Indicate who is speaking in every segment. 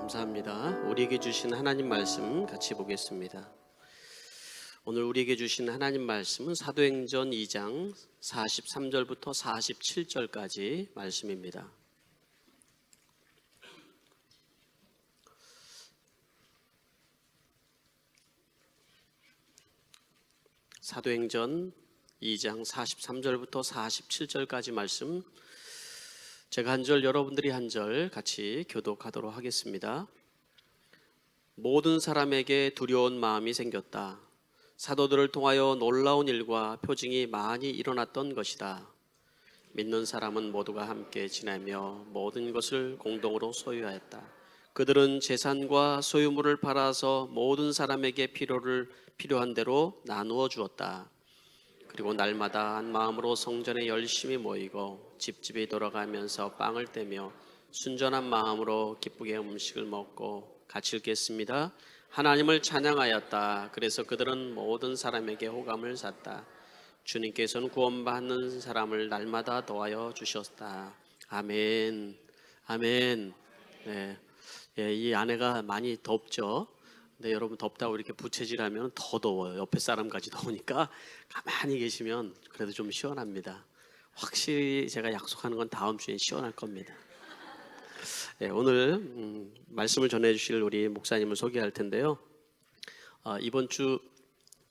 Speaker 1: 감사합니다. 우리에게 주신 하나님 말씀 같이 보겠습니다. 오늘 우리에게 주신 하나님 말씀은 사도행전 2장 43절부터 47절까지 말씀입니다. 사도행전 2장 43절부터 47절까지 말씀, 제가 한 절, 여러분들이 한 절 같이 교독하도록 하겠습니다. 모든 사람에게 두려운 마음이 생겼다. 사도들을 통하여 놀라운 일과 표징이 많이 일어났던 것이다. 믿는 사람은 모두가 함께 지내며 모든 것을 공동으로 소유하였다. 그들은 재산과 소유물을 팔아서 모든 사람에게 필요한 대로 나누어 주었다. 그리고 날마다 한 마음으로 성전에 열심히 모이고 집집이 돌아가면서 빵을 떼며 순전한 마음으로 기쁘게 음식을 먹고 같이 읽겠습니다. 하나님을 찬양하였다. 그래서 그들은 모든 사람에게 호감을 샀다. 주님께서는 구원받는 사람을 날마다 도와여 주셨다. 아멘. 아멘. 네. 이 안에가 많이 덥죠. 근데 여러분, 덥다고 이렇게 부채질하면 더 더워요. 옆에 사람까지 더우니까 가만히 계시면 그래도 좀 시원합니다. 확실히 제가 약속하는 건 다음 주엔 시원할 겁니다. 네, 오늘 말씀을 전해주실 우리 목사님을 소개할 텐데요. 이번 주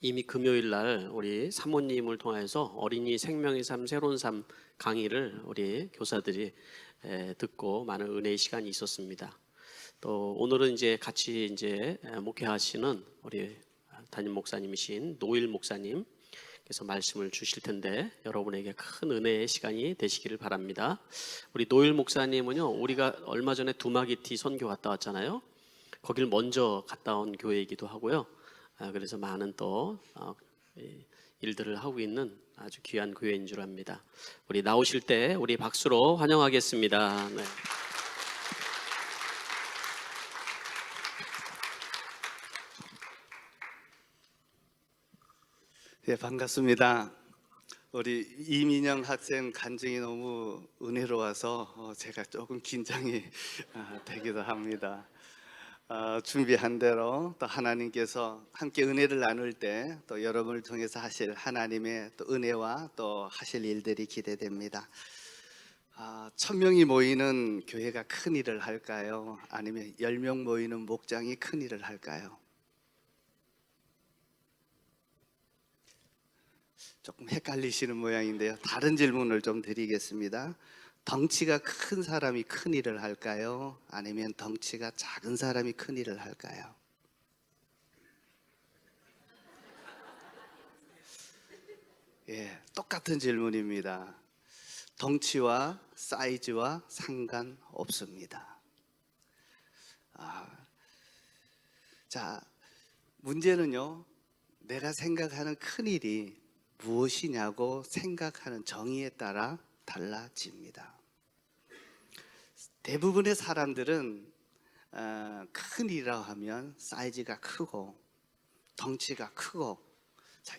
Speaker 1: 이미 금요일 날 우리 사모님을 통해서 어린이 생명의 삶, 새로운 삶 강의를 우리 교사들이 듣고 많은 은혜의 시간이 있었습니다. 또 오늘은 이제 같이 목회하시는 우리 담임 목사님이신 노일 목사님께서 말씀을 주실 텐데 여러분에게 큰 은혜의 시간이 되시기를 바랍니다. 우리 노일 목사님은요, 우리가 얼마 전에 두마기티 선교 갔다 왔잖아요. 거길 먼저 갔다 온 교회이기도 하고요. 그래서 많은 또 일들을 하고 있는 아주 귀한 교회인 줄 압니다. 우리 나오실 때 우리 박수로 환영하겠습니다. 네.
Speaker 2: 네, 반갑습니다. 우리 이민영 학생 간증이 너무 은혜로워서 제가 조금 긴장이 되기도 합니다. 준비한 대로 또 하나님께서 함께 은혜를 나눌 때 또 여러분을 통해서 하실 하나님의 또 은혜와 또 하실 일들이 기대됩니다. 1000명이 모이는 교회가 큰 일을 할까요? 아니면 10명 모이는 목장이 큰 일을 할까요? 조금 헷갈리시는 모양인데요. 다른 질문을 좀 드리겠습니다. 덩치가 큰 사람이 큰 일을 할까요? 아니면 덩치가 작은 사람이 큰 일을 할까요? 똑같은 질문입니다. 덩치와 사이즈와 상관없습니다. 자, 문제는요, 내가 생각하는 큰 일이 무엇이냐고 생각하는 정의에 따라 달라집니다. 대부분의 사람들은 큰 일이라고 하면 사이즈가 크고 덩치가 크고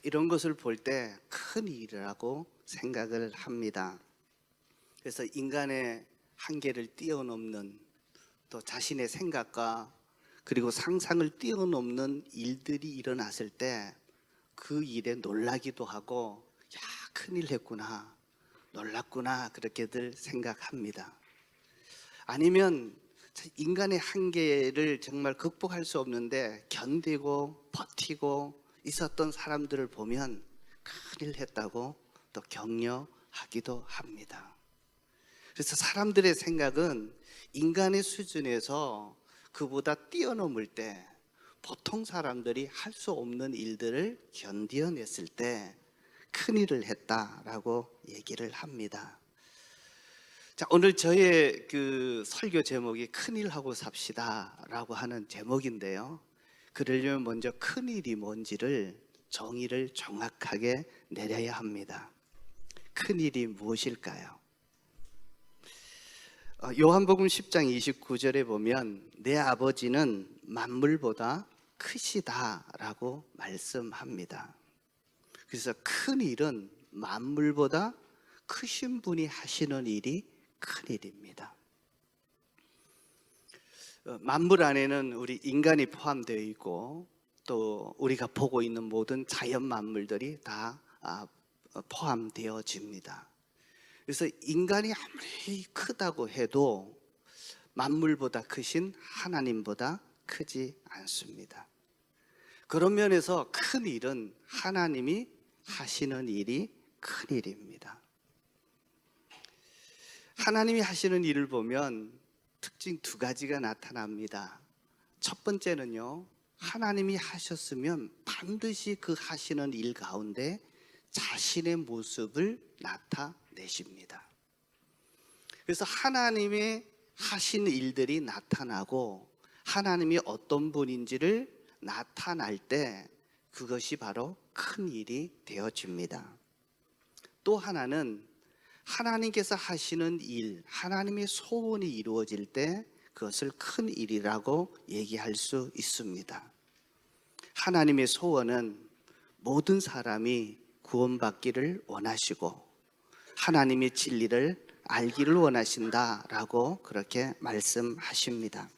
Speaker 2: 이런 것을 볼 때 큰 일이라고 생각을 합니다. 그래서 인간의 한계를 뛰어넘는, 또 자신의 생각과 그리고 상상을 뛰어넘는 일들이 일어났을 때 그 일에 놀라기도 하고, 야, 큰일 했구나, 놀랐구나, 그렇게들 생각합니다. 아니면 인간의 한계를 정말 극복할 수 없는데 견디고 버티고 있었던 사람들을 보면 큰일 했다고 또 격려하기도 합니다. 그래서 사람들의 생각은 인간의 수준에서 그보다 뛰어넘을 때, 보통 사람들이 할 수 없는 일들을 견뎌냈을 때 큰일을 했다라고 얘기를 합니다. 자, 오늘 저의 그 설교 제목이 큰일하고 삽시다라고 하는 제목인데요. 그러려면 먼저 큰일이 뭔지를 정의를 정확하게 내려야 합니다. 큰일이 무엇일까요? 요한복음 10장 29절에 보면 내 아버지는 만물보다 크시다라고 말씀합니다. 그래서 큰 일은 만물보다 크신 분이 하시는 일이 큰 일입니다. 만물 안에는 우리 인간이 포함되어 있고 또 우리가 보고 있는 모든 자연 만물들이 다 포함되어집니다. 그래서 인간이 아무리 크다고 해도 만물보다 크신 하나님보다 크지 않습니다. 그런 면에서 큰 일은 하나님이 하시는 일이 큰 일입니다. 하나님이 하시는 일을 보면 특징 두 가지가 나타납니다. 첫 번째는요, 하나님이 하셨으면 반드시 그 하시는 일 가운데 자신의 모습을 나타내십니다. 그래서 하나님의 하신 일들이 나타나고 하나님이 어떤 분인지를 나타날 때 그것이 바로 큰 일이 되어집니다. 또 하나는 하나님께서 하시는 일, 하나님의 소원이 이루어질 때 그것을 큰 일이라고 얘기할 수 있습니다. 하나님의 소원은 모든 사람이 구원받기를 원하시고 하나님의 진리를 알기를 원하신다라고 그렇게 말씀하십니다.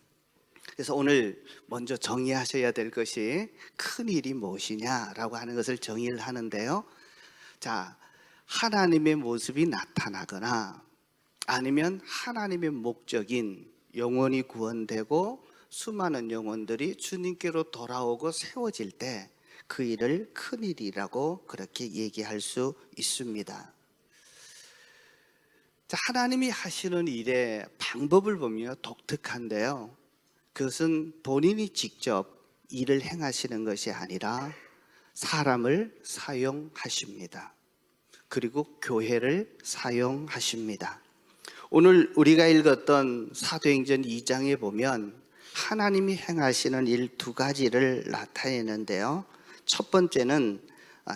Speaker 2: 그래서 오늘 먼저 정의하셔야 될 것이 큰 일이 무엇이냐라고 하는 것을 정의를 하는데요. 자, 하나님의 모습이 나타나거나 아니면 하나님의 목적인 영혼이 구원되고 수많은 영혼들이 주님께로 돌아오고 세워질 때 그 일을 큰 일이라고 그렇게 얘기할 수 있습니다. 자, 하나님이 하시는 일의 방법을 보면 독특한데요. 그것은 본인이 직접 일을 행하시는 것이 아니라 사람을 사용하십니다. 그리고 교회를 사용하십니다. 오늘 우리가 읽었던 사도행전 2장에 보면 하나님이 행하시는 일 두 가지를 나타내는데요. 첫 번째는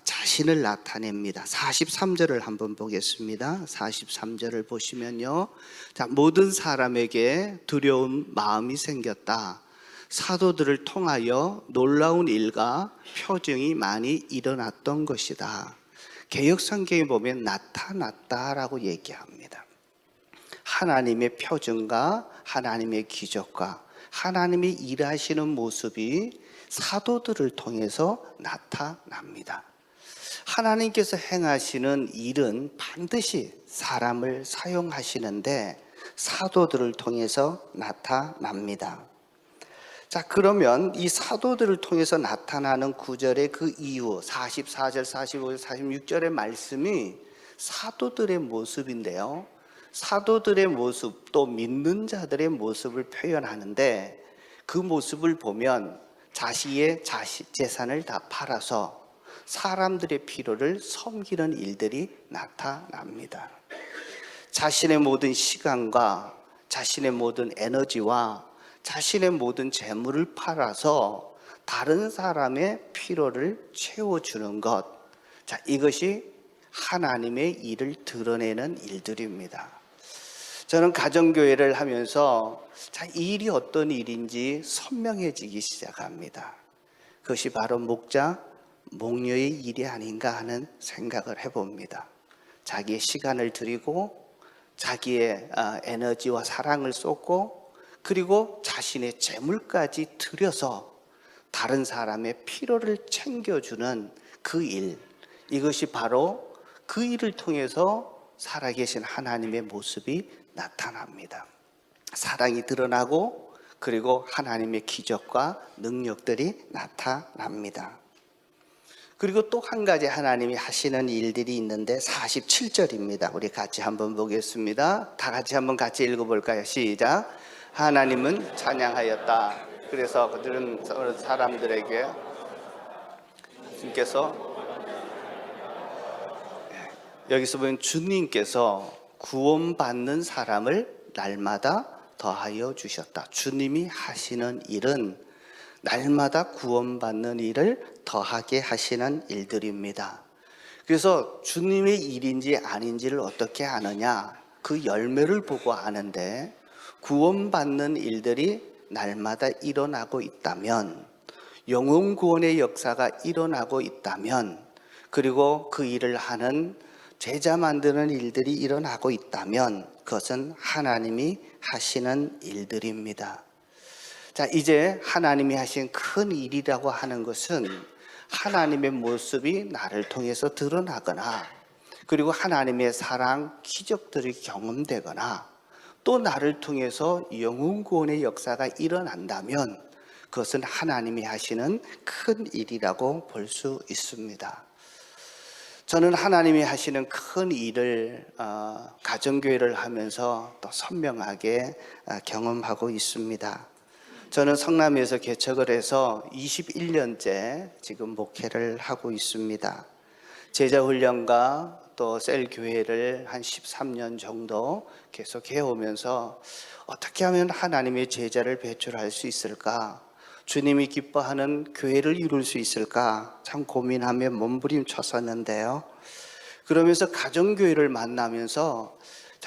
Speaker 2: 자신을 나타냅니다. 43절을 한번 보겠습니다. 43절을 보시면요. 자, 모든 사람에게 두려운 마음이 생겼다. 사도들을 통하여 놀라운 일과 표징이 많이 일어났던 것이다. 개역성경에 보면 나타났다라고 얘기합니다. 하나님의 표징과 하나님의 기적과 하나님이 일하시는 모습이 사도들을 통해서 나타납니다. 하나님께서 행하시는 일은 반드시 사람을 사용하시는데 사도들을 통해서 나타납니다. 자, 그러면 이 사도들을 통해서 나타나는 구절의 그 이유 44절, 45절, 46절의 말씀이 사도들의 모습인데요. 사도들의 모습 또 믿는 자들의 모습을 표현하는데 그 모습을 보면 자신의 재산을 다 팔아서 사람들의 필요를 섬기는 일들이 나타납니다. 자신의 모든 시간과 자신의 모든 에너지와 자신의 모든 재물을 팔아서 다른 사람의 필요를 채워주는 것. 자, 이것이 하나님의 일을 드러내는 일들입니다. 저는 가정교회를 하면서 이 일이 어떤 일인지 선명해지기 시작합니다. 그것이 바로 목자, 목녀의 일이 아닌가 하는 생각을 해봅니다. 자기의 시간을 드리고 자기의 에너지와 사랑을 쏟고 그리고 자신의 재물까지 들여서 다른 사람의 필요를 챙겨주는 그 일, 이것이 바로 그 일을 통해서 살아계신 하나님의 모습이 나타납니다. 사랑이 드러나고 그리고 하나님의 기적과 능력들이 나타납니다. 그리고 또 한 가지 하나님이 하시는 일들이 있는데 47절입니다. 우리 같이 한번 보겠습니다. 다 같이 한번 같이 읽어볼까요? 시작. 하나님은 찬양하였다. 그래서 그들은 사람들에게 주님께서 여기서 보면 주님께서 구원받는 사람을 날마다 더하여 주셨다. 주님이 하시는 일은 날마다 구원받는 일을 더하게 하시는 일들입니다. 그래서 주님의 일인지 아닌지를 어떻게 아느냐? 그 열매를 보고 아는데 구원받는 일들이 날마다 일어나고 있다면, 영혼 구원의 역사가 일어나고 있다면, 그리고 그 일을 하는 제자 만드는 일들이 일어나고 있다면 그것은 하나님이 하시는 일들입니다. 자, 이제 하나님이 하신 큰 일이라고 하는 것은 하나님의 모습이 나를 통해서 드러나거나, 그리고 하나님의 사랑, 기적들이 경험되거나, 또 나를 통해서 영혼 구원의 역사가 일어난다면 그것은 하나님이 하시는 큰 일이라고 볼 수 있습니다. 저는 하나님이 하시는 큰 일을 가정교회를 하면서 또 선명하게 경험하고 있습니다. 저는 성남에서 개척을 해서 21년째 지금 목회를 하고 있습니다. 제자훈련과 또 셀교회를 한 13년 정도 계속 해오면서 어떻게 하면 하나님의 제자를 배출할 수 있을까, 주님이 기뻐하는 교회를 이룰 수 있을까 참 고민하며 몸부림쳤었는데요. 그러면서 가정교회를 만나면서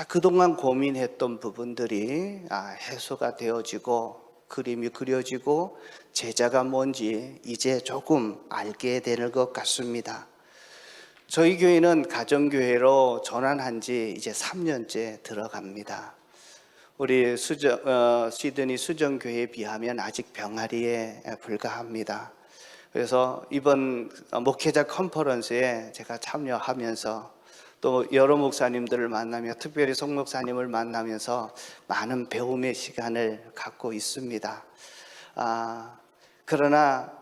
Speaker 2: 그동안 고민했던 부분들이 해소가 되어지고 그림이 그려지고 제자가 뭔지 이제 조금 알게 되는 것 같습니다. 저희 교회는 가정교회로 전환한 지 이제 3년째 들어갑니다. 우리 시드니 수정교회에 비하면 아직 병아리에 불과합니다. 그래서 이번 목회자 컨퍼런스에 제가 참여하면서 또 여러 목사님들을 만나며, 특별히 송 목사님을 만나면서 많은 배움의 시간을 갖고 있습니다. 그러나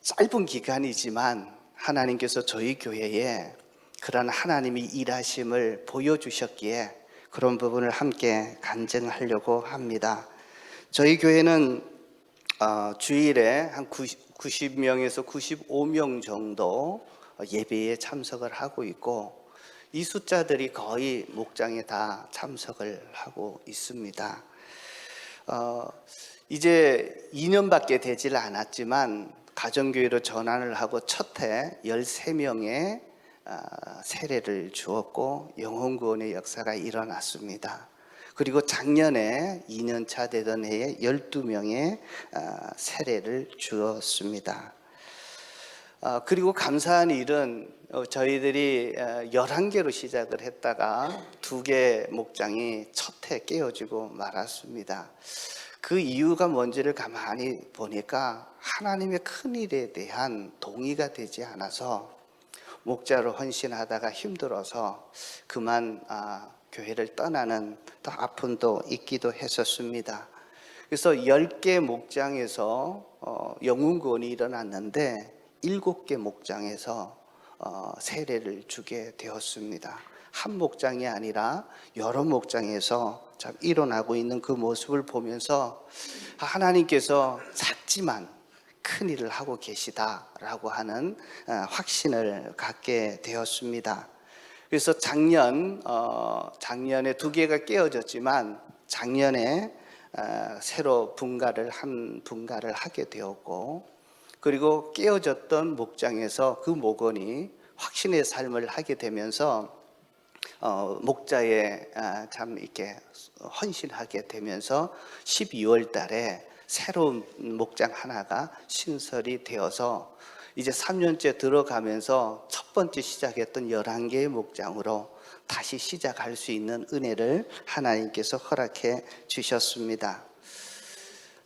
Speaker 2: 짧은 기간이지만 하나님께서 저희 교회에 그런 하나님의 일하심을 보여주셨기에 그런 부분을 함께 간증하려고 합니다. 저희 교회는 주일에 한 90명에서 95명 정도 예배에 참석을 하고 있고, 이 숫자들이 거의 목장에 다 참석을 하고 있습니다. 이제 2년밖에 되질 않았지만 가정교회로 전환을 하고 첫 해 13명의 세례를 주었고 영혼구원의 역사가 일어났습니다. 그리고 작년에 2년차 되던 해에 12명의 세례를 주었습니다. 그리고 감사한 일은 저희들이 11개로 시작을 했다가 2개 목장이 첫 해 깨어지고 말았습니다. 그 이유가 뭔지를 가만히 보니까 하나님의 큰 일에 대한 동의가 되지 않아서 목자로 헌신하다가 힘들어서 그만 교회를 떠나는 또 아픔도 있기도 했었습니다. 그래서 10개 목장에서 영혼구원이 일어났는데 7개 목장에서 세례를 주게 되었습니다. 한 목장이 아니라 여러 목장에서 참 일어나고 있는 그 모습을 보면서 하나님께서 작지만 큰 일을 하고 계시다라고 하는 확신을 갖게 되었습니다. 그래서 작년에 2개가 깨어졌지만 작년에 새로 분가를 하게 되었고, 그리고 깨어졌던 목장에서 그 목원이 확신의 삶을 하게 되면서 목자에 참 이렇게 헌신하게 되면서 12월 달에 새로운 목장 하나가 신설이 되어서 이제 3년째 들어가면서 첫 번째 시작했던 11개의 목장으로 다시 시작할 수 있는 은혜를 하나님께서 허락해 주셨습니다.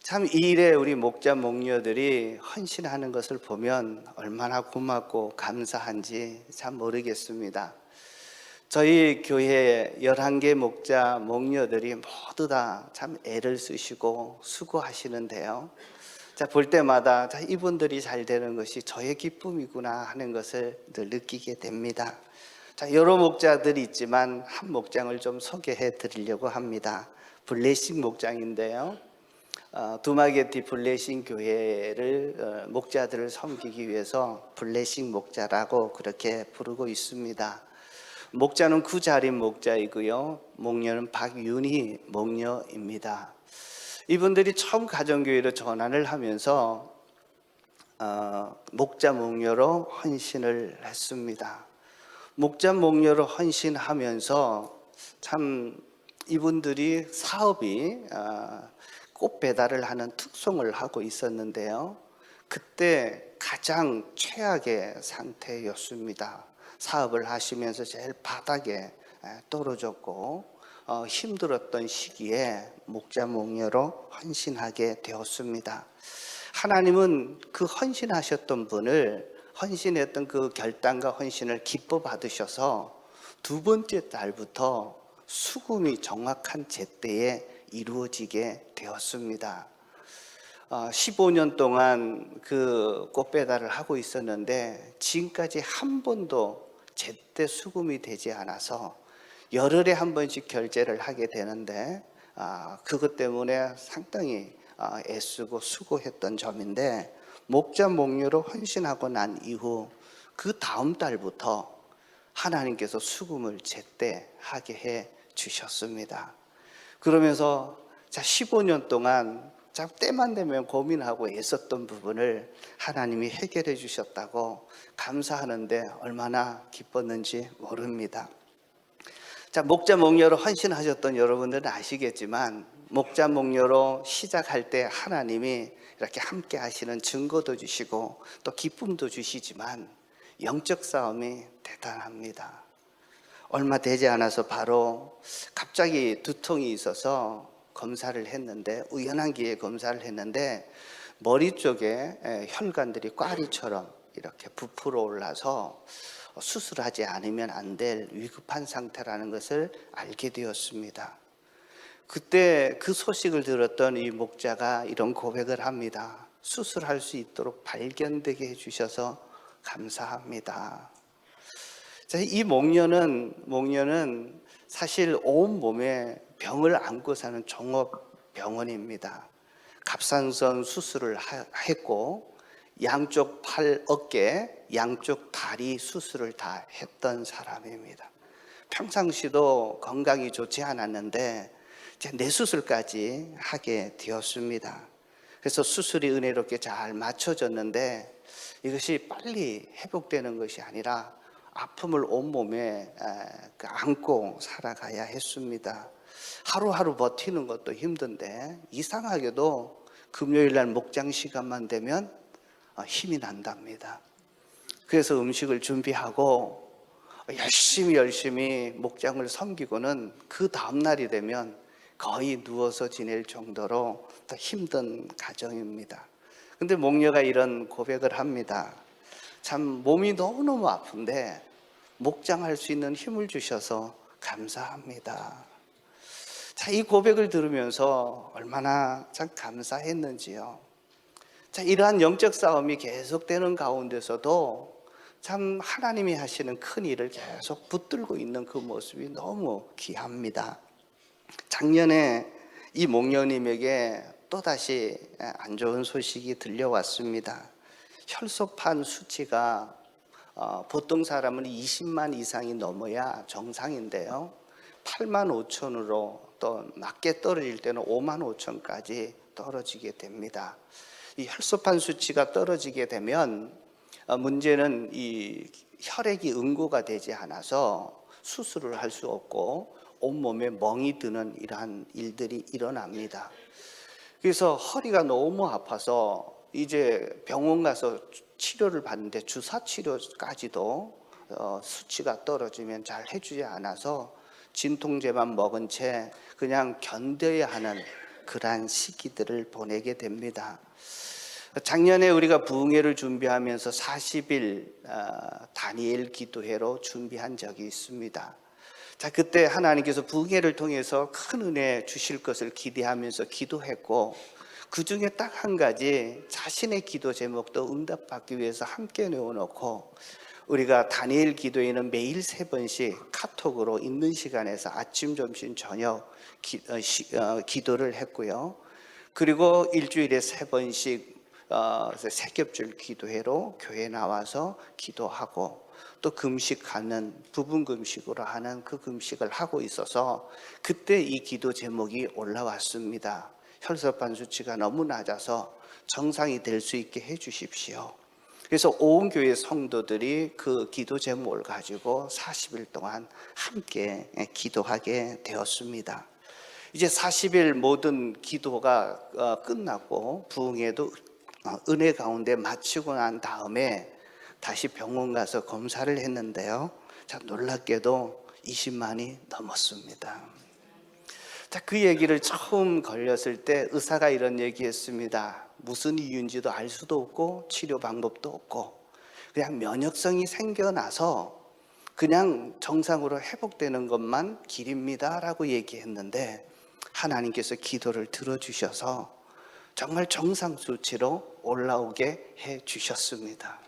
Speaker 2: 참 이 일에 우리 목자 목녀들이 헌신하는 것을 보면 얼마나 고맙고 감사한지 참 모르겠습니다. 저희 교회 11개 목자 목녀들이 모두 다 참 애를 쓰시고 수고하시는데요. 볼 때마다 이분들이 잘 되는 것이 저의 기쁨이구나 하는 것을 늘 느끼게 됩니다. 여러 목자들이 있지만 한 목장을 좀 소개해 드리려고 합니다. 블레싱 목장인데요. 두마게티 블레싱 교회를 목자들을 섬기기 위해서 블레싱 목자라고 그렇게 부르고 있습니다. 목자는 구자림 목자이고요, 목녀는 박윤희 목녀입니다. 이분들이 처음 가정교회로 전환을 하면서 목자 목녀로 헌신을 했습니다. 목자 목녀로 헌신하면서 참 이분들이 사업이 꽃 배달을 하는 특송을 하고 있었는데요, 그때 가장 최악의 상태였습니다. 사업을 하시면서 제일 바닥에 떨어졌고 힘들었던 시기에 목자 목녀로 헌신하게 되었습니다. 하나님은 그 헌신하셨던 분을 헌신했던 그 결단과 헌신을 기뻐 받으셔서 두 번째 달부터 수금이 정확한 제때에 이루어지게 되었습니다. 15년 동안 그 꽃배달을 하고 있었는데 지금까지 한 번도 제때 수금이 되지 않아서 열흘에 한 번씩 결제를 하게 되는데 그것 때문에 상당히 애쓰고 수고했던 점인데, 목자 목녀로 헌신하고 난 이후 그 다음 달부터 하나님께서 수금을 제때 하게 해 주셨습니다. 그러면서 15년 동안 때만 되면 고민하고 애썼던 부분을 하나님이 해결해 주셨다고 감사하는데 얼마나 기뻤는지 모릅니다. 목자 목녀로 헌신하셨던 여러분들은 아시겠지만, 목자 목녀로 시작할 때 하나님이 이렇게 함께 하시는 증거도 주시고 또 기쁨도 주시지만 영적 싸움이 대단합니다. 얼마 되지 않아서 바로 갑자기 두통이 있어서 검사를 했는데, 우연한 기회에 검사를 했는데 머리 쪽에 혈관들이 꽈리처럼 이렇게 부풀어 올라서 수술하지 않으면 안 될 위급한 상태라는 것을 알게 되었습니다. 그때 그 소식을 들었던 이 목자가 이런 고백을 합니다. 수술할 수 있도록 발견되게 해주셔서 감사합니다. 이 목녀는 사실 온 몸에 병을 안고 사는 종합병원입니다. 갑상선 수술을 했고 양쪽 팔, 어깨, 양쪽 다리 수술을 다 했던 사람입니다. 평상시도 건강이 좋지 않았는데 뇌수술까지 하게 되었습니다. 그래서 수술이 은혜롭게 잘 맞춰졌는데 이것이 빨리 회복되는 것이 아니라 아픔을 온몸에 안고 살아가야 했습니다. 하루하루 버티는 것도 힘든데 이상하게도 금요일 날 목장 시간만 되면 힘이 난답니다. 그래서 음식을 준비하고 열심히 목장을 섬기고는 그 다음 날이 되면 거의 누워서 지낼 정도로 더 힘든 가정입니다. 근데 목녀가 이런 고백을 합니다. 참 몸이 너무너무 아픈데 목장할 수 있는 힘을 주셔서 감사합니다. 이 고백을 들으면서 얼마나 참 감사했는지요. 이러한 영적 싸움이 계속되는 가운데서도 참 하나님이 하시는 큰 일을 계속 붙들고 있는 그 모습이 너무 귀합니다. 작년에 이 목녀님에게 또다시 안 좋은 소식이 들려왔습니다. 혈소판 수치가 보통 사람은 20만 이상이 넘어야 정상인데요, 8만 5천으로 또 낮게 떨어질 때는 5만 5천까지 떨어지게 됩니다. 이 혈소판 수치가 떨어지게 되면 문제는 이 혈액이 응고가 되지 않아서 수술을 할 수 없고 온몸에 멍이 드는 이러한 일들이 일어납니다. 그래서 허리가 너무 아파서 이제 병원 가서 치료를 받는데 주사 치료까지도 수치가 떨어지면 잘 해주지 않아서 진통제만 먹은 채 그냥 견뎌야 하는 그러한 시기들을 보내게 됩니다. 작년에 우리가 부흥회를 준비하면서 40일 다니엘 기도회로 준비한 적이 있습니다. 그때 하나님께서 부흥회를 통해서 큰 은혜 주실 것을 기대하면서 기도했고, 그 중에 딱 한 가지 자신의 기도 제목도 응답받기 위해서 함께 내어놓고, 우리가 다니엘 기도회는 매일 3번씩 카톡으로 있는 시간에서 아침, 점심, 저녁 기도를 했고요. 그리고 일주일에 3번씩 새겹줄 기도회로 교회 나와서 기도하고, 또 금식하는 부분 금식으로 하는 그 금식을 하고 있어서 그때 이 기도 제목이 올라왔습니다. 혈소판 수치가 너무 낮아서 정상이 될 수 있게 해 주십시오. 그래서 온 교회 성도들이 그 기도 제목을 가지고 40일 동안 함께 기도하게 되었습니다. 이제 40일 모든 기도가 끝났고 부흥회도 은혜 가운데 마치고 난 다음에 다시 병원 가서 검사를 했는데요, 놀랍게도 20만이 넘었습니다. 자, 그 얘기를 처음 걸렸을 때 의사가 이런 얘기했습니다. 무슨 이유인지도 알 수도 없고 치료 방법도 없고 그냥 면역성이 생겨나서 그냥 정상으로 회복되는 것만 길입니다 라고 얘기했는데, 하나님께서 기도를 들어주셔서 정말 정상 수치로 올라오게 해 주셨습니다.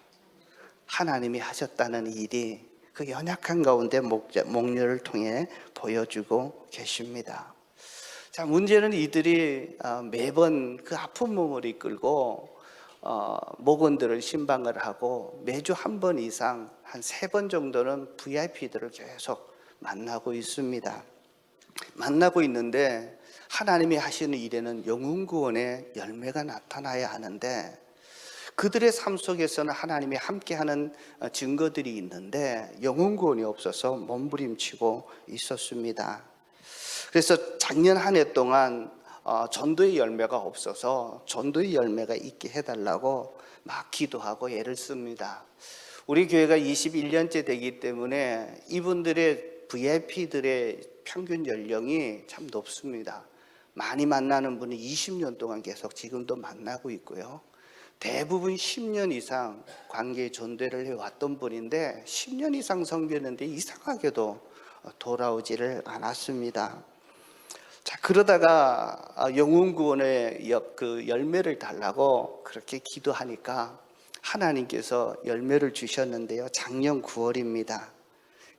Speaker 2: 하나님이 하셨다는 일이 그 연약한 가운데 목련을 통해 보여주고 계십니다. 자, 문제는 이들이 매번 그 아픈 몸을 이끌고 목원들을 신방을 하고 매주 한 번 이상 한 3번 정도는 VIP들을 계속 만나고 있습니다. 만나고 있는데 하나님이 하시는 일에는 영혼 구원의 열매가 나타나야 하는데, 그들의 삶 속에서는 하나님이 함께하는 증거들이 있는데 영혼 구원이 없어서 몸부림치고 있었습니다. 그래서 작년 한 해 동안 전도의 열매가 없어서 전도의 열매가 있게 해달라고 막 기도하고 애를 씁니다. 우리 교회가 21년째 되기 때문에 이분들의 VIP들의 평균 연령이 참 높습니다. 많이 만나는 분이 20년 동안 계속 지금도 만나고 있고요. 대부분 10년 이상 관계 전도를 해왔던 분인데 10년 이상 섬겼는데 이상하게도 돌아오지를 않았습니다. 자, 그러다가 영혼 구원의 그 열매를 달라고 그렇게 기도하니까 하나님께서 열매를 주셨는데요. 작년 9월입니다.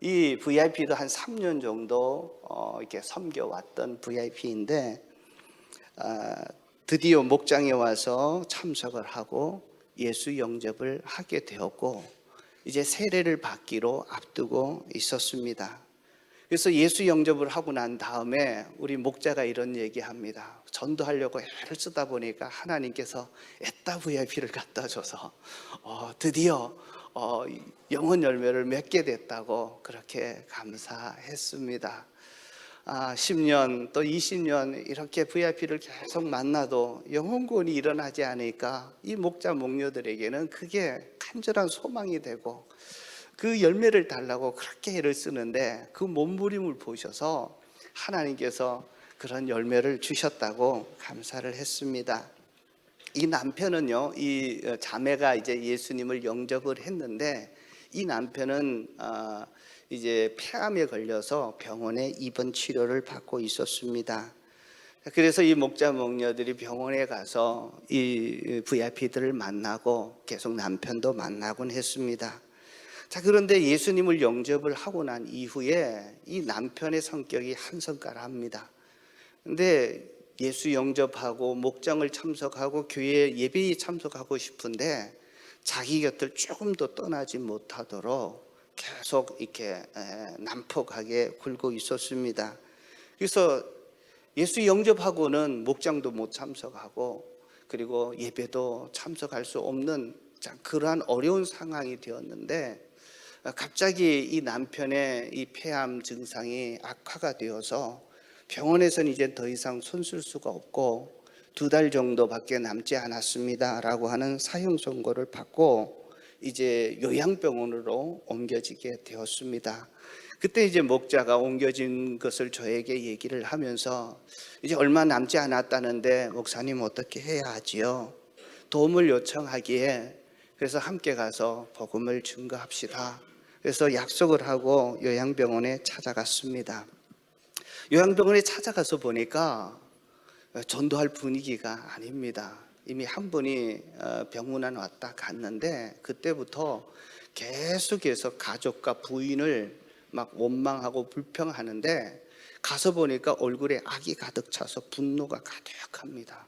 Speaker 2: 이 VIP도 한 3년 정도 이렇게 섬겨왔던 VIP인데 드디어 목장에 와서 참석을 하고 예수 영접을 하게 되었고 이제 세례를 받기로 앞두고 있었습니다. 그래서 예수 영접을 하고 난 다음에 우리 목자가 이런 얘기합니다. 전도하려고 애를 쓰다 보니까 하나님께서 애따 VIP를 갖다 줘서 드디어 영혼 열매를 맺게 됐다고 그렇게 감사했습니다. 10년 또 20년 이렇게 VIP를 계속 만나도 영혼 구원이 일어나지 않으니까 이 목자 목녀들에게는 그게 간절한 소망이 되고 그 열매를 달라고 그렇게 애를 쓰는데 그 몸부림을 보셔서 하나님께서 그런 열매를 주셨다고 감사를 했습니다. 이 남편은요, 이 자매가 이제 예수님을 영접을 했는데 이 남편은 이제 폐암에 걸려서 병원에 입원 치료를 받고 있었습니다. 그래서 이 목자 목녀들이 병원에 가서 이 VIP들을 만나고 계속 남편도 만나곤 했습니다. 자, 그런데 예수님을 영접을 하고 난 이후에 이 남편의 성격이 한성가랍니다. 근데 예수 영접하고 목장을 참석하고 교회 예배에 참석하고 싶은데 자기 곁을 조금 더 떠나지 못하도록 계속 이렇게 난폭하게 굴고 있었습니다. 그래서 예수 영접하고는 목장도 못 참석하고 그리고 예배도 참석할 수 없는 그러한 어려운 상황이 되었는데 갑자기 이 남편의 이 폐암 증상이 악화가 되어서 병원에서는 이제 더 이상 손쓸 수가 없고 2달 정도밖에 남지 않았습니다 라고 하는 사형 선고를 받고 이제 요양병원으로 옮겨지게 되었습니다. 그때 이제 목자가 옮겨진 것을 저에게 얘기를 하면서 이제 얼마 남지 않았다는데 목사님 어떻게 해야 하지요? 도움을 요청하기에 그래서 함께 가서 복음을 증거합시다. 그래서 약속을 하고 요양병원에 찾아갔습니다. 요양병원에 찾아가서 보니까 전도할 분위기가 아닙니다. 이미 한 분이 병문안 왔다 갔는데 그때부터 계속해서 가족과 부인을 막 원망하고 불평하는데 가서 보니까 얼굴에 악이 가득 차서 분노가 가득합니다.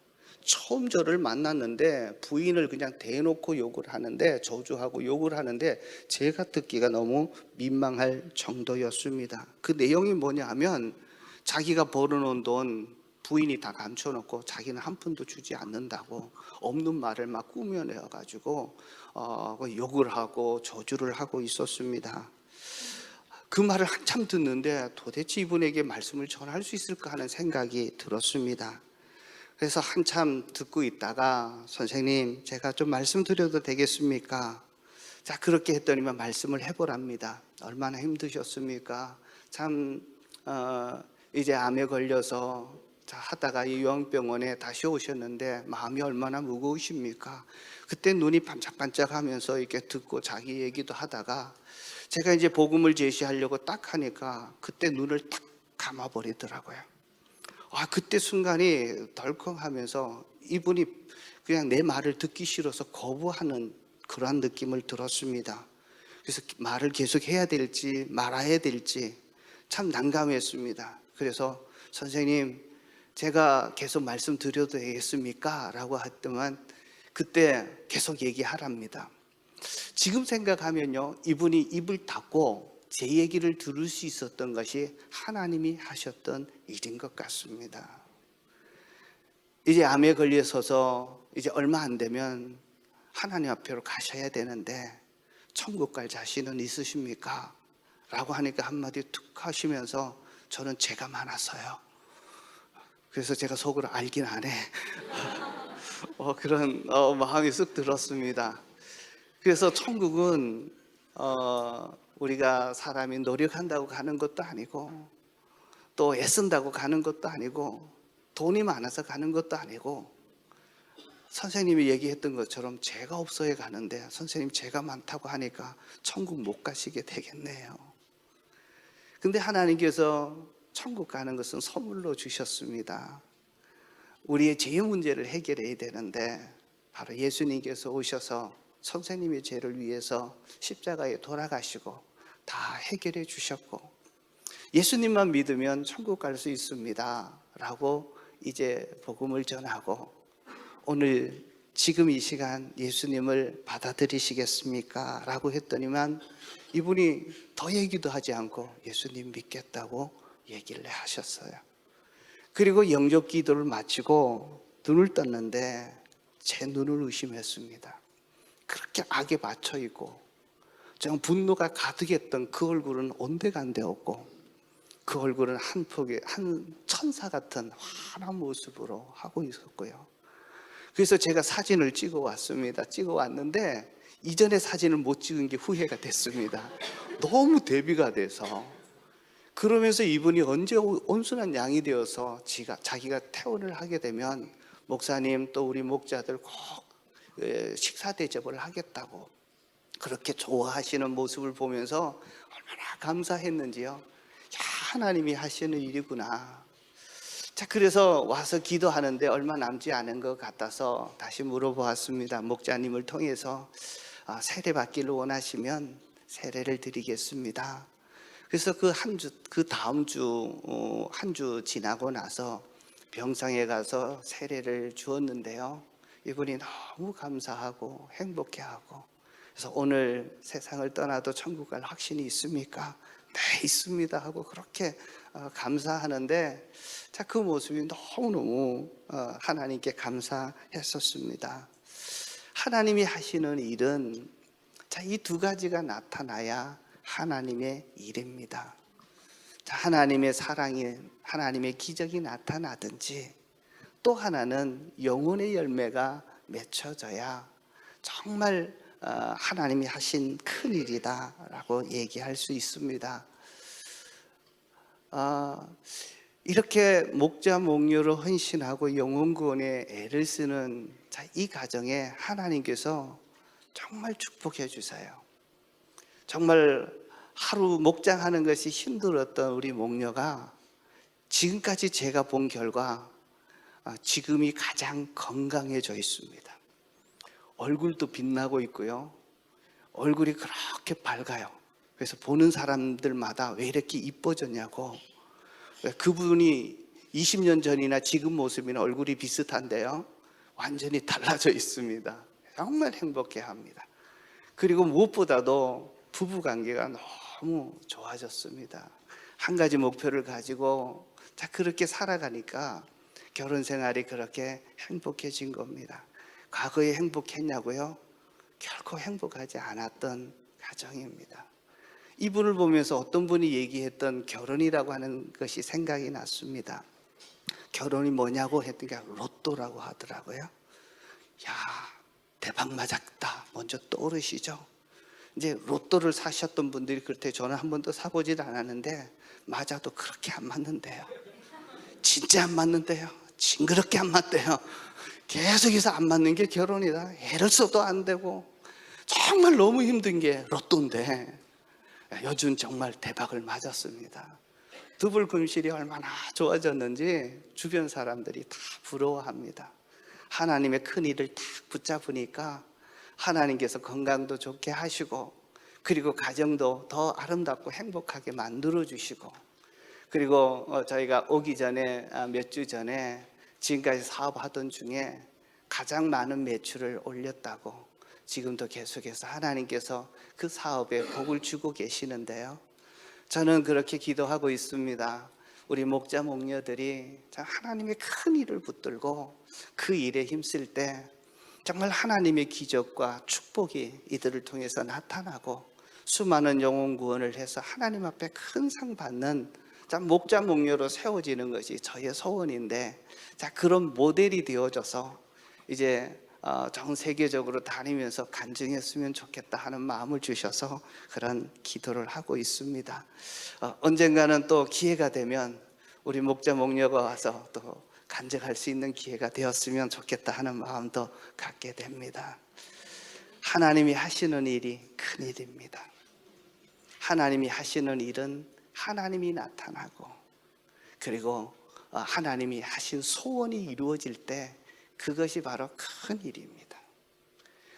Speaker 2: 처음 저를 만났는데 부인을 그냥 대놓고 욕을 하는데 저주하고 욕을 하는데 제가 듣기가 너무 민망할 정도였습니다. 그 내용이 뭐냐 하면 자기가 벌어놓은 돈 부인이 다 감춰놓고 자기는 한 푼도 주지 않는다고 없는 말을 막 꾸며내가지고 욕을 하고 저주를 하고 있었습니다. 그 말을 한참 듣는데 도대체 이분에게 말씀을 전할 수 있을까 하는 생각이 들었습니다. 그래서 한참 듣고 있다가 선생님 제가 좀 말씀드려도 되겠습니까? 자, 그렇게 했더니만 말씀을 해보랍니다. 얼마나 힘드셨습니까? 참 이제 암에 걸려서 하다가 이 요양병원에 다시 오셨는데 마음이 얼마나 무거우십니까? 그때 눈이 반짝반짝하면서 이렇게 듣고 자기 얘기도 하다가 제가 이제 복음을 제시하려고 딱 하니까 그때 눈을 딱 감아버리더라고요. 그때 순간이 덜컹하면서 이분이 그냥 내 말을 듣기 싫어서 거부하는 그러한 느낌을 들었습니다. 그래서 말을 계속 해야 될지 말아야 될지 참 난감했습니다. 그래서 선생님, 제가 계속 말씀드려도 되겠습니까? 라고 했더만 그때 계속 얘기하랍니다. 지금 생각하면요, 이분이 입을 닫고 제 얘기를 들을 수 있었던 것이 하나님이 하셨던 일인 것 같습니다. 이제 암에 걸려서서 이제 얼마 안 되면 하나님 앞으로 가셔야 되는데 천국 갈 자신은 있으십니까? 라고 하니까 한마디 툭 하시면서 저는 죄가 많아서요. 그래서 제가 속으로 알긴 안 해. 그런 마음이 쓱 들었습니다. 그래서 천국은 우리가 사람이 노력한다고 가는 것도 아니고 또 애쓴다고 가는 것도 아니고 돈이 많아서 가는 것도 아니고 선생님이 얘기했던 것처럼 죄가 없어야 가는데 선생님 죄가 많다고 하니까 천국 못 가시게 되겠네요. 근데 하나님께서 천국 가는 것은 선물로 주셨습니다. 우리의 죄 문제를 해결해야 되는데 바로 예수님께서 오셔서 선생님의 죄를 위해서 십자가에 돌아가시고 다 해결해 주셨고 예수님만 믿으면 천국 갈 수 있습니다 라고 이제 복음을 전하고 오늘 지금 이 시간 예수님을 받아들이시겠습니까? 라고 했더니만 이분이 더 얘기도 하지 않고 예수님 믿겠다고 얘기를 하셨어요. 그리고 영접 기도를 마치고 눈을 떴는데 제 눈을 의심했습니다. 그렇게 악에 맞춰 있고 정말 분노가 가득했던 그 얼굴은 온데간데없고 그 얼굴은 한 천사 같은 환한 모습으로 하고 있었고요. 그래서 제가 사진을 찍어 왔습니다. 찍어 왔는데 이전에 사진을 못 찍은 게 후회가 됐습니다. 너무 대비가 돼서. 그러면서 이분이 언제 온순한 양이 되어서 자기가 퇴원을 하게 되면 목사님 또 우리 목자들 꼭 식사 대접을 하겠다고 그렇게 좋아하시는 모습을 보면서 얼마나 감사했는지요. 야, 하나님이 하시는 일이구나. 자, 그래서 와서 기도하는데 얼마 남지 않은 것 같아서 다시 물어보았습니다. 목자님을 통해서 세례 받기를 원하시면 세례를 드리겠습니다. 그래서 그 다음 주 한 주 지나고 나서 병상에 가서 세례를 주었는데요. 이분이 너무 감사하고 행복해하고 그래서 오늘 세상을 떠나도 천국 갈 확신이 있습니까? 네, 있습니다 하고 그렇게 감사하는데 자, 그 모습이 너무너무 하나님께 감사했었습니다. 하나님이 하시는 일은 자, 이 두 가지가 나타나야 하나님의 일입니다. 자, 하나님의 사랑이 하나님의 기적이 나타나든지 또 하나는 영혼의 열매가 맺혀져야 정말 하나님이 하신 큰 일이다라고 얘기할 수 있습니다. 이렇게 목자 목료로 헌신하고 영혼 구원에 애를 쓰는 이 가정에 하나님께서 정말 축복해 주세요. 정말 하루 목장하는 것이 힘들었던 우리 목녀가 지금까지 제가 본 결과 지금이 가장 건강해져 있습니다. 얼굴도 빛나고 있고요. 얼굴이 그렇게 밝아요. 그래서 보는 사람들마다 왜 이렇게 이뻐졌냐고. 그분이 20년 전이나 지금 모습이나 얼굴이 비슷한데요. 완전히 달라져 있습니다. 정말 행복해합니다. 그리고 무엇보다도 부부 관계가 너무 좋아졌습니다. 한 가지 목표를 가지고 그렇게 살아가니까 결혼 생활이 그렇게 행복해진 겁니다. 과거에 행복했냐고요? 결코 행복하지 않았던 가정입니다. 이분을 보면서 어떤 분이 얘기했던 결혼이라고 하는 것이 생각이 났습니다. 결혼이 뭐냐고 했더니 로또라고 하더라고요. 야, 대박 맞았다 먼저 떠오르시죠? 이제 로또를 사셨던 분들이 그렇대. 저는 한 번도 사보질 않았는데 맞아도 그렇게 안 맞는데요. 진짜 안 맞는데요. 징그럽게 안 맞대요. 계속해서 안 맞는 게 결혼이다. 애를 써도 안 되고 정말 너무 힘든 게 로또인데 요즘 정말 대박을 맞았습니다. 두불 금실이 얼마나 좋아졌는지 주변 사람들이 다 부러워합니다. 하나님의 큰 일을 딱 붙잡으니까 하나님께서 건강도 좋게 하시고, 그리고 가정도 더 아름답고 행복하게 만들어 주시고, 그리고 저희가 오기 전에 몇 주 전에 지금까지 사업하던 중에 가장 많은 매출을 올렸다고, 지금도 계속해서 하나님께서 그 사업에 복을 주고 계시는데요, 저는 그렇게 기도하고 있습니다. 우리 목자 목녀들이 하나님의 큰 일을 붙들고 그 일에 힘쓸 때 정말 하나님의 기적과 축복이 이들을 통해서 나타나고, 수많은 영혼 구원을 해서 하나님 앞에 큰 상 받는 목자 목녀로 세워지는 것이 저의 소원인데, 그런 모델이 되어져서 이제 전 세계적으로 다니면서 간증했으면 좋겠다 하는 마음을 주셔서 그런 기도를 하고 있습니다. 언젠가는 또 기회가 되면 우리 목자 목녀가 와서 또 간증할 수 있는 기회가 되었으면 좋겠다 하는 마음도 갖게 됩니다. 하나님이 하시는 일이 큰 일입니다. 하나님이 하시는 일은 하나님이 나타나고, 그리고 하나님이 하신 소원이 이루어질 때 그것이 바로 큰 일입니다.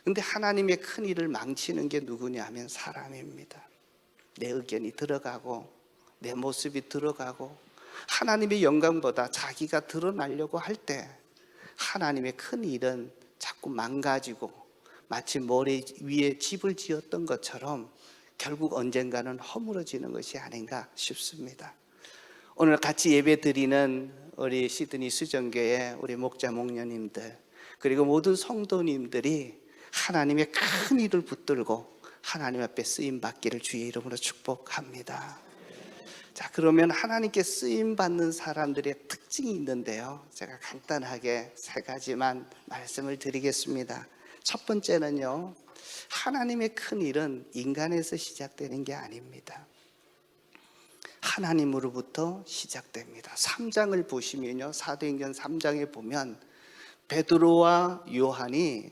Speaker 2: 그런데 하나님의 큰 일을 망치는 게 누구냐 하면 사람입니다. 내 의견이 들어가고 내 모습이 들어가고 하나님의 영광보다 자기가 드러나려고 할 때 하나님의 큰 일은 자꾸 망가지고, 마치 모래 위에 집을 지었던 것처럼 결국 언젠가는 허물어지는 것이 아닌가 싶습니다. 오늘 같이 예배 드리는 우리 시드니 수정교회 우리 목자 목녀님들, 그리고 모든 성도님들이 하나님의 큰 일을 붙들고 하나님 앞에 쓰임 받기를 주의 이름으로 축복합니다. 자, 그러면 하나님께 쓰임 받는 사람들의 특징이 있는데요, 제가 간단하게 3가지만 말씀을 드리겠습니다. 첫 번째는요, 하나님의 큰 일은 인간에서 시작되는 게 아닙니다. 하나님으로부터 시작됩니다. 3장을 보시면요, 사도행전 3장에 보면 베드로와 요한이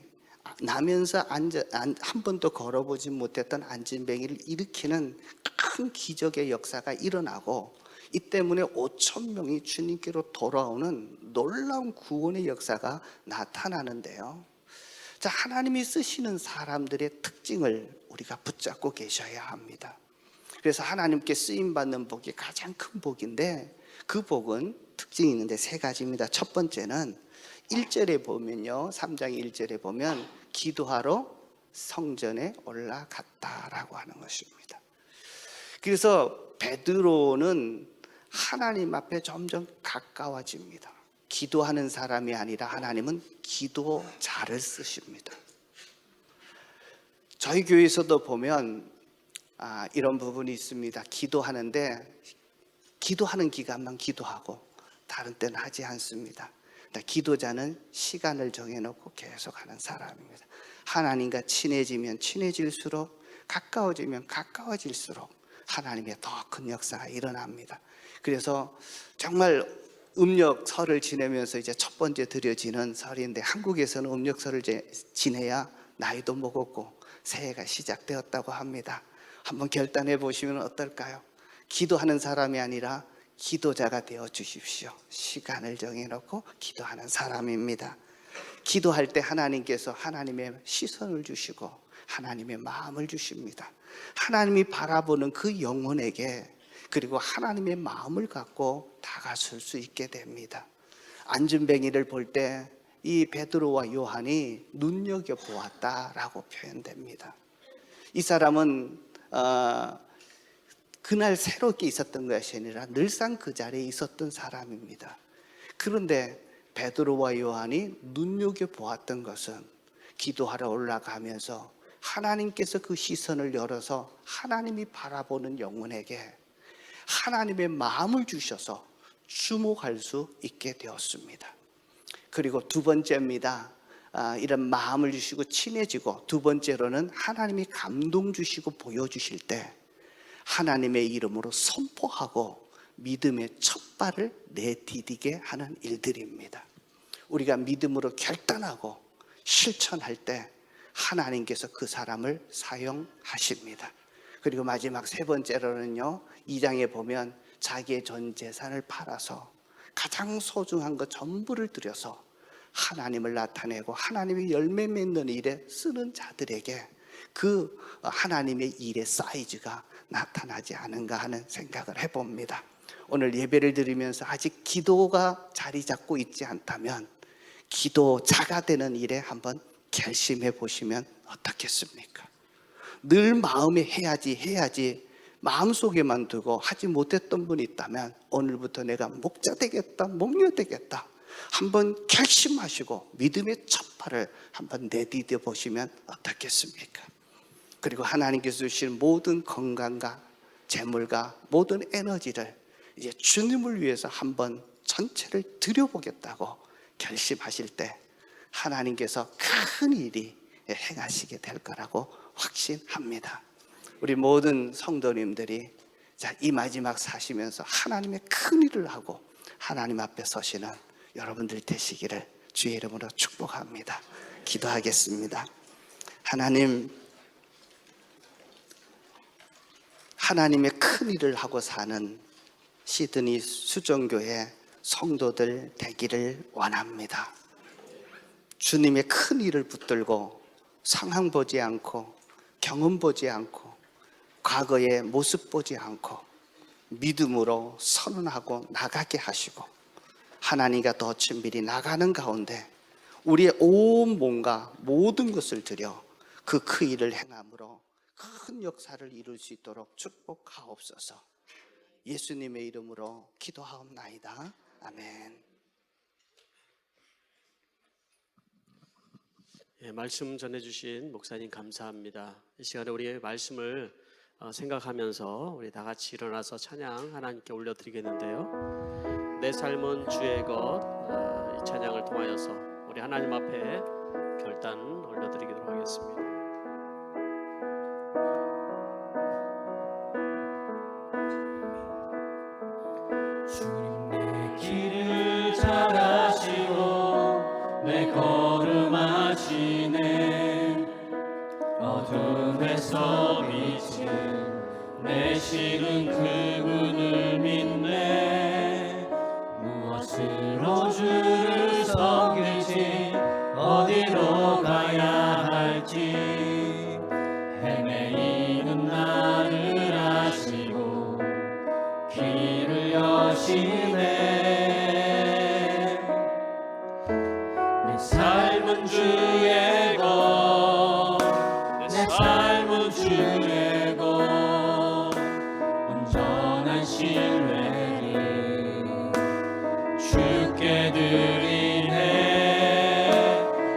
Speaker 2: 나면서 한 번도 걸어보지 못했던 안진뱅이를 일으키는 큰 기적의 역사가 일어나고, 이 때문에 5천 명이 주님께로 돌아오는 놀라운 구원의 역사가 나타나는데요, 자, 하나님이 쓰시는 사람들의 특징을 우리가 붙잡고 계셔야 합니다. 그래서 하나님께 쓰임받는 복이 가장 큰 복인데, 그 복은 특징이 있는데 3가지입니다. 첫 번째는 1절에 보면요, 3장 1절에 보면 기도하러 성전에 올라갔다라고 하는 것입니다. 그래서 베드로는 하나님 앞에 점점 가까워집니다. 기도하는 사람이 아니라 하나님은 기도자를 쓰십니다. 저희 교회에서도 보면 이런 부분이 있습니다. 기도하는데 기도하는 기간만 기도하고 다른 때는 하지 않습니다. 기도자는 시간을 정해놓고 계속하는 사람입니다. 하나님과 친해지면 친해질수록, 가까워지면 가까워질수록 하나님의 더 큰 역사가 일어납니다. 그래서 정말 음력설을 지내면서 이제 첫 번째 드려지는 설인데, 한국에서는 음력설을 지내야 나이도 먹었고 새해가 시작되었다고 합니다. 한번 결단해 보시면 어떨까요? 기도하는 사람이 아니라 기도자가 되어 주십시오. 시간을 정해놓고 기도하는 사람입니다. 기도할 때 하나님께서 하나님의 시선을 주시고 하나님의 마음을 주십니다. 하나님이 바라보는 그 영혼에게, 그리고 하나님의 마음을 갖고 다가설 수 있게 됩니다. 안진뱅이를 볼 때 이 베드로와 요한이 눈여겨보았다라고 표현됩니다. 이 사람은 그날 새롭게 있었던 것이 아니라 늘상 그 자리에 있었던 사람입니다. 그런데 베드로와 요한이 눈여겨보았던 것은 기도하러 올라가면서 하나님께서 그 시선을 열어서 하나님이 바라보는 영혼에게 하나님의 마음을 주셔서 주목할 수 있게 되었습니다. 그리고 2번째입니다. 이런 마음을 주시고 친해지고, 2번째로는 하나님이 감동 주시고 보여주실 때 하나님의 이름으로 선포하고 믿음의 첫 발을 내디디게 하는 일들입니다. 우리가 믿음으로 결단하고 실천할 때 하나님께서 그 사람을 사용하십니다. 그리고 마지막 세 번째로는요, 2장에 보면 자기의 전 재산을 팔아서 가장 소중한 것 전부를 들여서 하나님을 나타내고 하나님의 열매 맺는 일에 쓰는 자들에게 그 하나님의 일의 사이즈가 나타나지 않은가 하는 생각을 해봅니다. 오늘 예배를 드리면서 아직 기도가 자리 잡고 있지 않다면 기도자가 되는 일에 한번 결심해 보시면 어떻겠습니까? 늘 마음에 해야지 마음속에만 두고 하지 못했던 분이 있다면 오늘부터 내가 목자 되겠다, 목녀 되겠다 한번 결심하시고 믿음의 첫 발을 한번 내디뎌 보시면 어떻겠습니까? 그리고 하나님께서 주신 모든 건강과 재물과 모든 에너지를 이제 주님을 위해서 한번 전체를 드려보겠다고 결심하실 때 하나님께서 큰 일이 행하시게 될 거라고 확신합니다. 우리 모든 성도님들이 이 마지막 사시면서 하나님의 큰 일을 하고 하나님 앞에 서시는 여러분들 되시기를 주의 이름으로 축복합니다. 기도하겠습니다. 하나님의 큰 일을 하고 사는 시드니 수정교회 성도들 되기를 원합니다. 주님의 큰 일을 붙들고 상황 보지 않고 경험 보지 않고 과거의 모습 보지 않고 믿음으로 선언하고 나가게 하시고 하나님과 더 친밀히 나가는 가운데 우리의 온 몸과 모든 것을 들여 그 일을 행함으로 큰 역사를 이룰 수 있도록 축복하옵소서. 예수님의 이름으로 기도하옵나이다. 아멘.
Speaker 1: 말씀 전해주신 목사님 감사합니다. 이 시간에 우리의 말씀을 생각하면서 우리 다 같이 일어나서 찬양 하나님께 올려드리겠는데요. 내 삶은 주의 것, 이 찬양을 통하여서 우리 하나님 앞에 결단 올려드리도록 하겠습니다.
Speaker 3: 주님 내 길을 잘 아시고 내 걸음 아시네. 어둠에서 비친 내 실은 그분을 믿네. 무엇으로 주를 섬길지 어디로 가야 할지 헤매이는 나를 아시고 길을 여시네. 내 삶은 주의 것, 내 삶은 주의 것, 온전한 신뢰를 주께 드리네.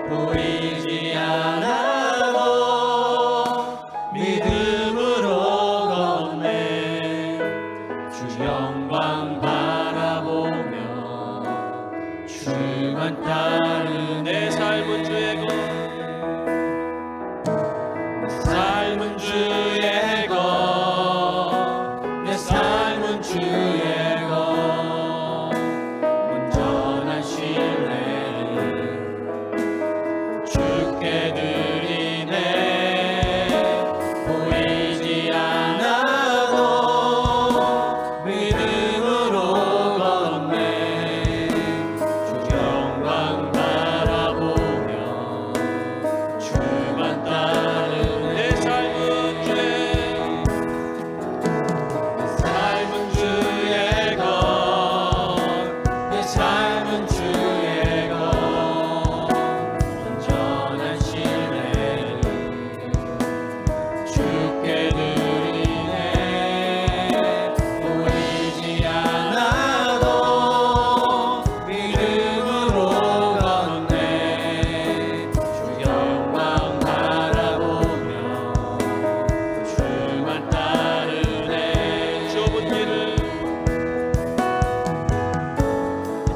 Speaker 3: 보이지 않아도 믿음으로 걷네. 주 영광 바라보며 주만 따르네. 내 삶은 주의 것, 내 삶은 주의 것, 내 삶은 주의 것, 온전한 신뢰를 주께 드리네. 보이지 않아도 믿음으로 걷네. 주 영광 바라보며 주만 따르네. 내 삶은 주의 것, 내 삶은 주의 것, 온전한 신뢰를 주께 드리네. 보이지 않아도 믿음으로 걷네. 주 영광 바라보며 주만 따르네.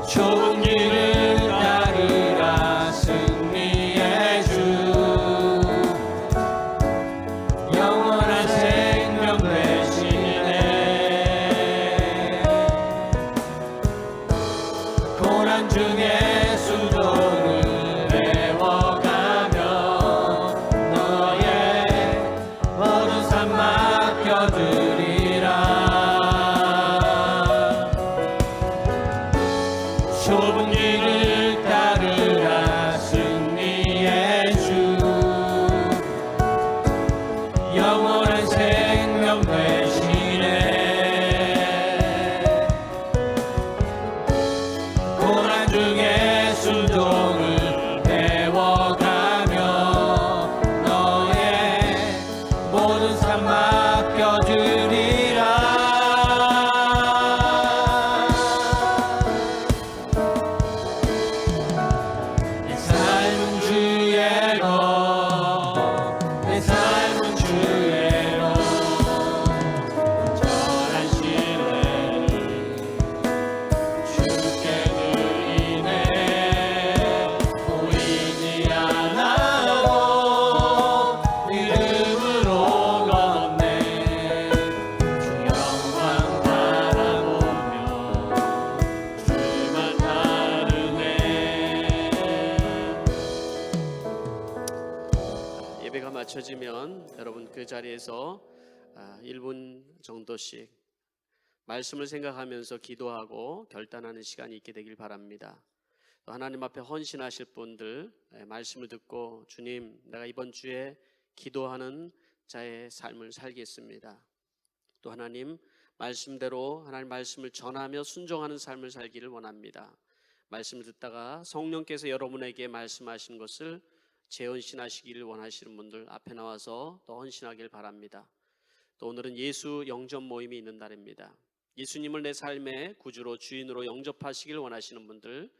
Speaker 3: 좁은 길을 따르라. 승리의 주 영원한 생명 되시네. 고난 중에 순종을 배워가며 너의 모든 삶 맡겨드리라. 좁은 길을 따르라 승리의 주 영원한 생명 되시네. 고난 중에 순종을 배워가며 너의 모든 삶 맡겨드리라. 내 삶은 주의 것, 내 삶은 주의 것, 온전한 신뢰를 주께 드리네. 보이지 않아도 믿음으로 걷네. 주 영광 바라보며 주만 따르네.
Speaker 1: 예배가 마쳐지면 여러분 그 자리에서 1분 정도씩 말씀을 생각하면서 기도하고 결단하는 시간이 있게 되길 바랍니다. 또 하나님 앞에 헌신하실 분들 말씀을 듣고 주님, 내가 이번 주에 기도하는 자의 삶을 살겠습니다. 또 하나님 말씀대로 하나님 말씀을 전하며 순종하는 삶을 살기를 원합니다. 말씀을 듣다가 성령께서 여러분에게 말씀하신 것을 재헌신하시기를 원하시는 분들 앞에 나와서 또 헌신하길 바랍니다. 또 오늘은 예수 영접 모임이 있는 날입니다. 예수님을 내 삶의 구주로 주인으로 영접하시길 원하시는 분들